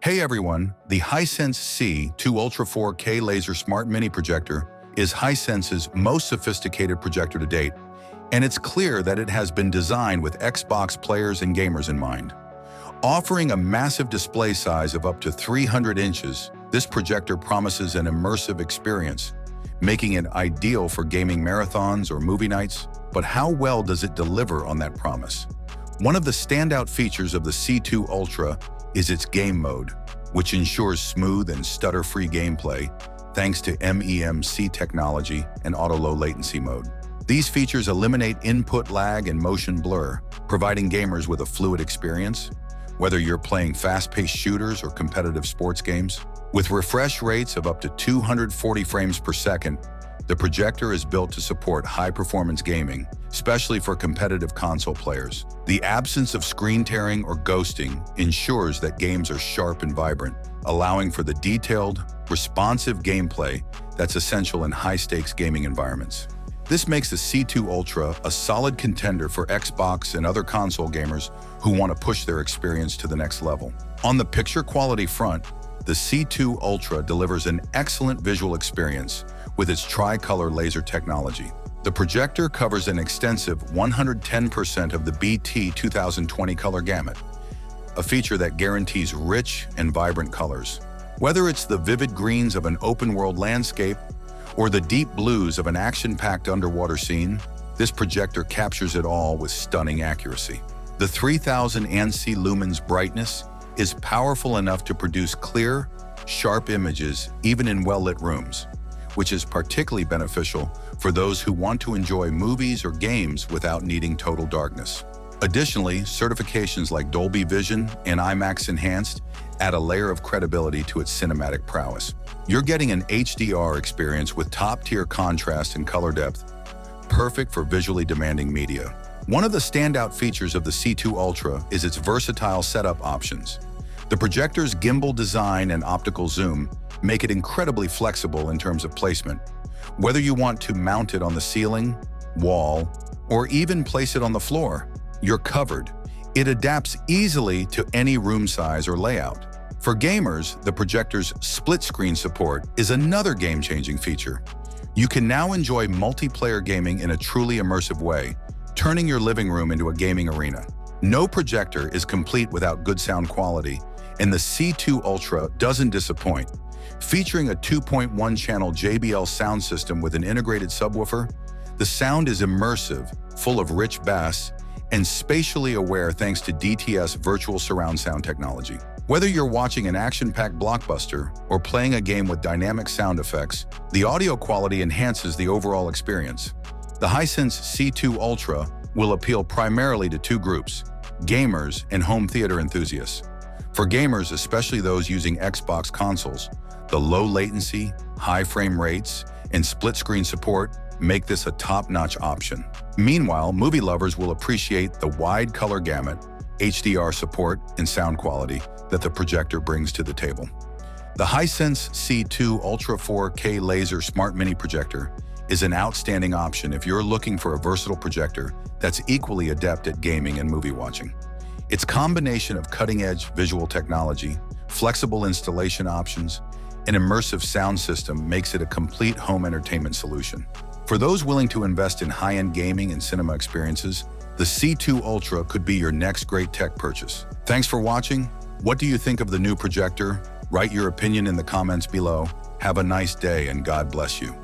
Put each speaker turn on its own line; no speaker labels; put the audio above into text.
Hey everyone, the Hisense C2 Ultra 4K Laser Smart Mini Projector is Hisense's most sophisticated projector to date, and it's clear that it has been designed with Xbox players and gamers in mind. Offering a massive display size of up to 300 inches, this projector promises an immersive experience, making it ideal for gaming marathons or movie nights. But how well does it deliver on that promise? One of the standout features of the C2 Ultra is its game mode, which ensures smooth and stutter-free gameplay thanks to MEMC technology and auto-low latency mode. These features eliminate input lag and motion blur, providing gamers with a fluid experience, whether you're playing fast-paced shooters or competitive sports games. With refresh rates of up to 240 frames per second, the projector is built to support high-performance gaming, especially for competitive console players. The absence of screen tearing or ghosting ensures that games are sharp and vibrant, allowing for the detailed, responsive gameplay that's essential in high-stakes gaming environments. This makes the C2 Ultra a solid contender for Xbox and other console gamers who want to push their experience to the next level. On the picture quality front, the C2 Ultra delivers an excellent visual experience with its tri-color laser technology. The projector covers an extensive 110% of the BT 2020 color gamut, a feature that guarantees rich and vibrant colors. Whether it's the vivid greens of an open-world landscape or the deep blues of an action-packed underwater scene, this projector captures it all with stunning accuracy. The 3000 ANSI lumens brightness is powerful enough to produce clear, sharp images even in well-lit rooms, which is particularly beneficial for those who want to enjoy movies or games without needing total darkness. Additionally, certifications like Dolby Vision and IMAX Enhanced add a layer of credibility to its cinematic prowess. You're getting an HDR experience with top-tier contrast and color depth, perfect for visually demanding media. One of the standout features of the C2 Ultra is its versatile setup options. The projector's gimbal design and optical zoom make it incredibly flexible in terms of placement. Whether you want to mount it on the ceiling, wall, or even place it on the floor, you're covered. It adapts easily to any room size or layout. For gamers, the projector's split-screen support is another game-changing feature. You can now enjoy multiplayer gaming in a truly immersive way, turning your living room into a gaming arena. No projector is complete without good sound quality, and the C2 Ultra doesn't disappoint. Featuring a 2.1-channel JBL sound system with an integrated subwoofer, the sound is immersive, full of rich bass, and spatially aware thanks to DTS virtual surround sound technology. Whether you're watching an action-packed blockbuster or playing a game with dynamic sound effects, the audio quality enhances the overall experience. The Hisense C2 Ultra will appeal primarily to two groups: gamers and home theater enthusiasts. For gamers, especially those using Xbox consoles, the low latency, high frame rates, and split-screen support make this a top-notch option. Meanwhile, movie lovers will appreciate the wide color gamut, HDR support, and sound quality that the projector brings to the table. The Hisense C2 Ultra 4K Laser Smart Mini Projector is an outstanding option if you're looking for a versatile projector that's equally adept at gaming and movie watching. Its combination of cutting-edge visual technology, flexible installation options, and immersive sound system makes it a complete home entertainment solution. For those willing to invest in high-end gaming and cinema experiences, the C2 Ultra could be your next great tech purchase. Thanks for watching. What do you think of the new projector? Write your opinion in the comments below. Have a nice day and God bless you.